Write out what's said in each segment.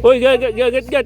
Uy, gagat.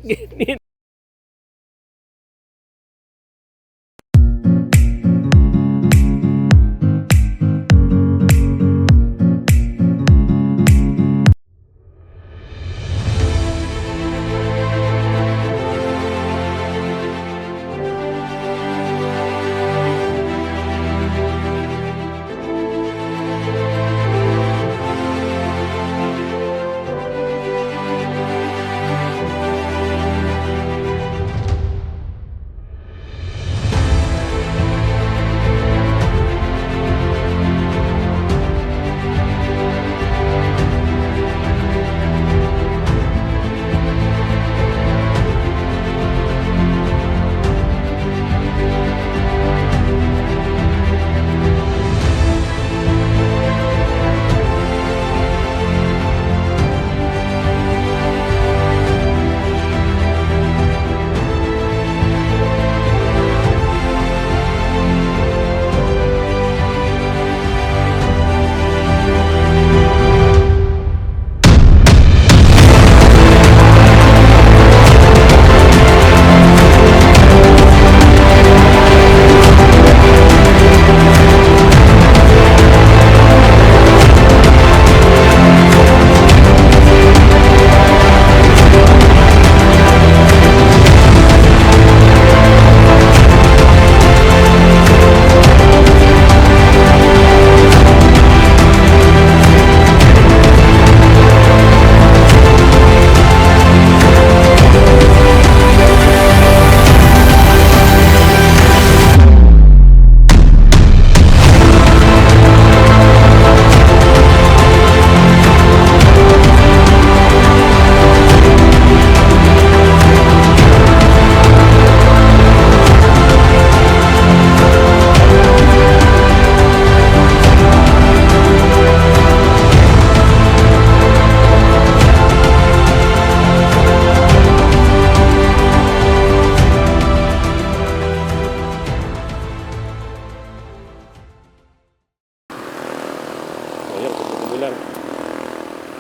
Ayan, tutuloy lang.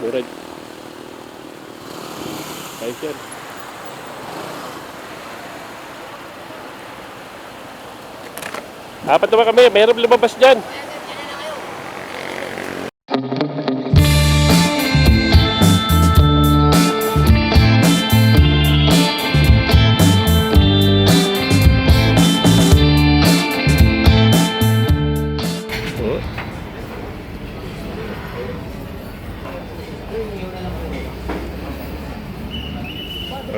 Murad. Ayos yan. Apat naman kami, mayroon lumabas dyan.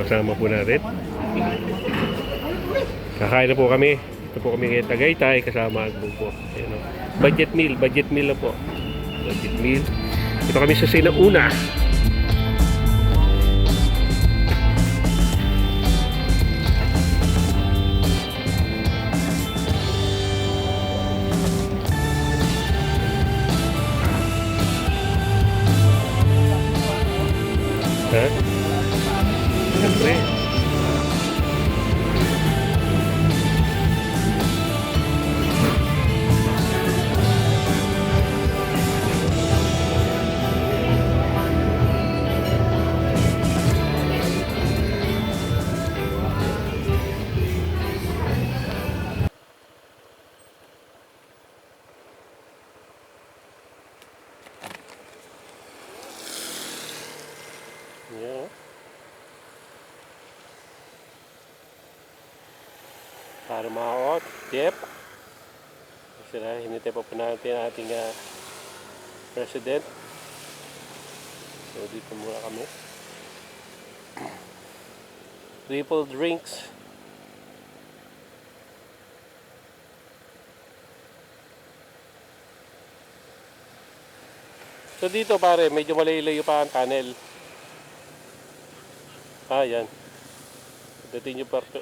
Kasama po natin. Kakain na po kami. Ito po kami ngayon Tagaytay kasama ang po. Ayan, o. Budget meal na po. Budget meal. Ito kami sa Sinauna. Ha? Siyempre. Yeah. Para maot, yep. Kasi na, hinintay pa po natin ating president. So dito muna kami. Triple drinks. So dito pare, medyo malayo pa ang tunnel. Ah, yan. Dating yung parto.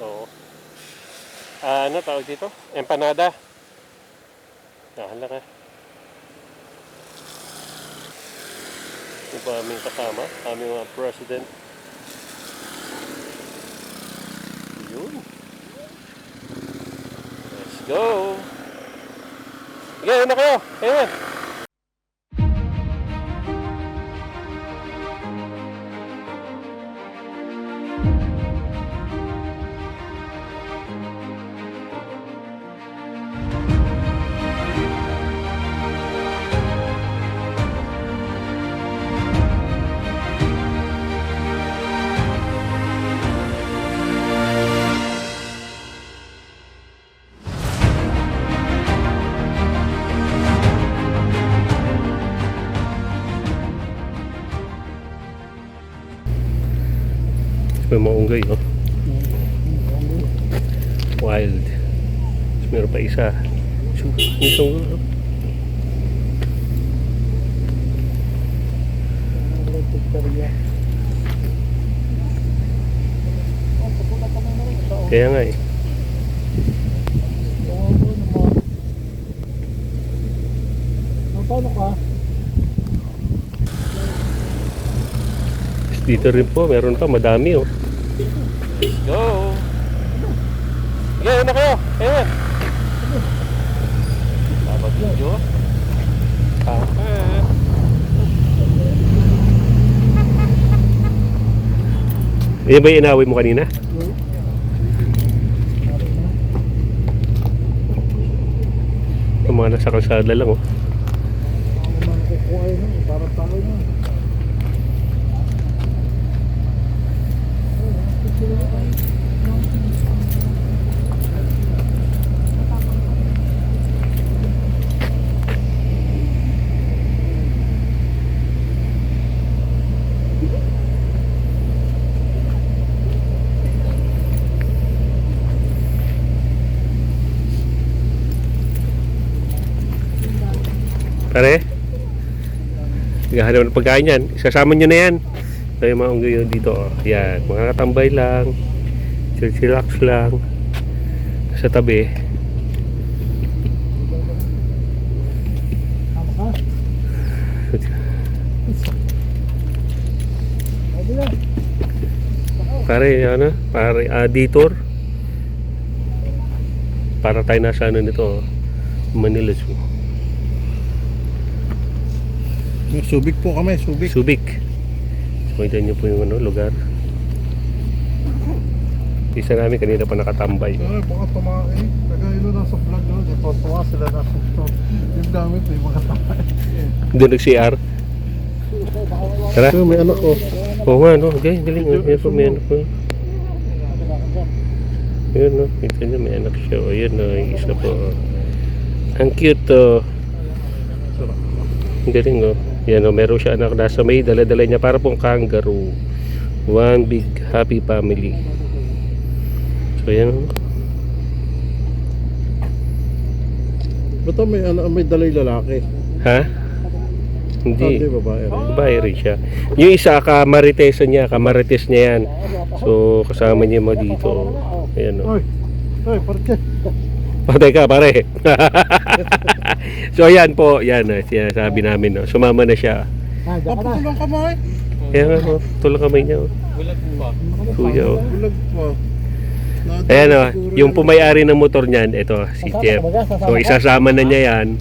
Oo. Ano tawag dito? Empanada. Hala ka. Ito pa aming kasama. Aming mga president. Yun. Let's go. Sige, ano kayo? Ayan. May mga unggoy, oh. Wild. Tapos meron pa isa. Isang kaya nga eh. Paano ka? Dito rin po, meron pa, madami oh. Go! Yeah, na kayo! Ayan! Video. Yan ba yung inaway mo kanina? Yung mga nasa kalsada lang oh. Kukuha yun, para tao yun. Pare? Naghahanap ng pagkain yan. Isasama nyo na yan. So yung mga unggoy dito. Oh. Yan. Mga katambay lang. Chill-chillax lang. Sa tabi. Pare, ano? Pare, detour. Para tayo nasa ano nito. Manila Zoo. Subic po kami, Subic. Subic. So, kita nyo po yung ano, lugar. Isa namin kanina pa nakatambay. Ay, baka tumae. Kagaya nung nasa vlog nyo, tuwa sila nasa store. Yung gamit, may mga tayo. Doon nag-CR. Tara. So, may anak ko. Oo nga, no? Okay, galing. Yan po, may anak ko. Yun, no? Kita nyo, may anak siya. O, yun, no? Yung isa po. Ang cute, oh. Ang galing, oh. Yan, oh. Meron siya anak. Nasa may dala-dala niya para pong kangaroo. One big happy family. So, yan, oh. Ba't may dalay lalaki? Ha? Hindi. Hindi, babae rin. Babae rin siya. Yung isa, kamarites niya yan. So, kasama niya mo dito. Ayan, o. Oy, parke. Patay ka, pare. So, ayan po. Yan, sinasabi namin. No? Sumama na siya. Papatulong ka mo eh. Kaya nga, no? Tulong kamay niya. Oh. Bulag pa. Kuya, oh. Bulag pa. Ayan, oh. Yung pumayari ng motor niyan, ito, si Jeff. So, isasama na niya yan.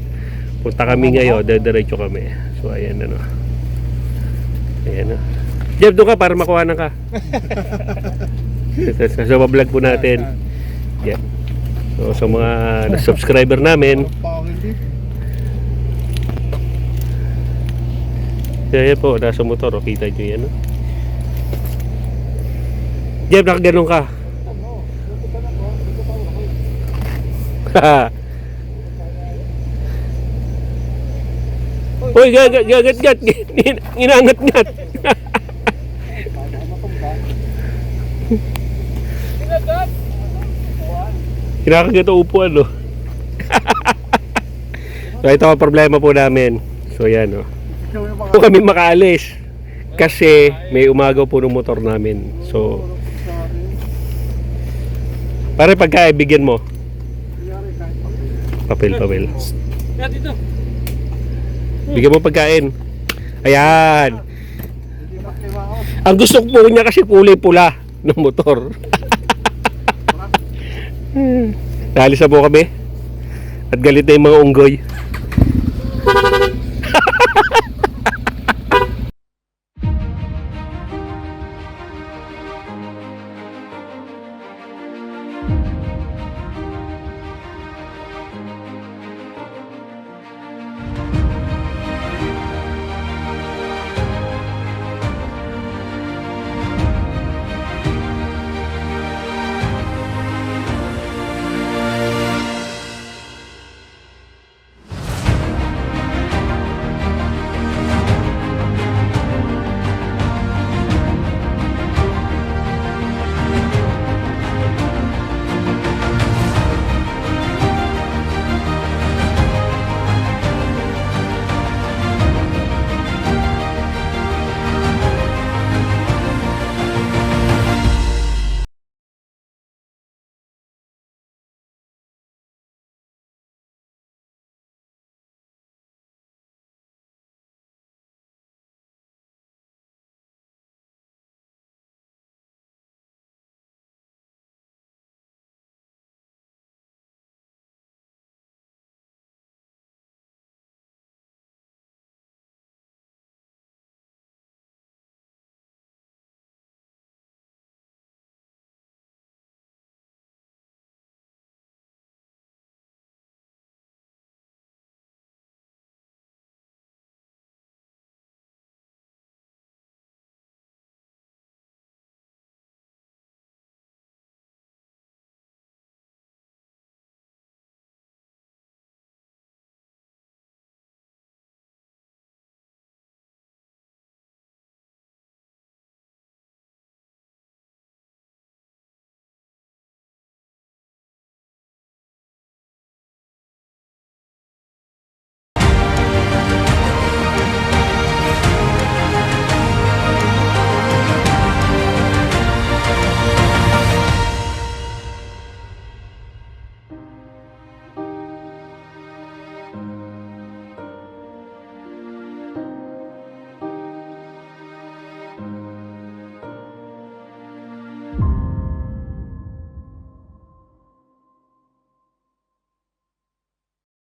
Punta kami ngayon, diretso kami. So, ayan, ano. Ayan, oh. Jeff, doon ka para makuhanan ka. Sa vlog po natin. Yan. So, sa mga subscriber namin, kaya po, nasa motor, oh, kita nyo yan. Oh. Jeff, nakaganon ka. Uy, gagat-gat. Inangat-ngat. Kinakagat ang upuan, no? So, ito ang problema po namin. So, yan, no? Kung kami makaalis kasi may umagaw po ng motor namin. So, pare pagka bigyan mo. Papel. Kaya dito. Bigyan mo pagkain. Ayan. Ang gusto ko po niya kasi kulay pula ng motor. Naalis na po kami. At galit na yung mga unggoy.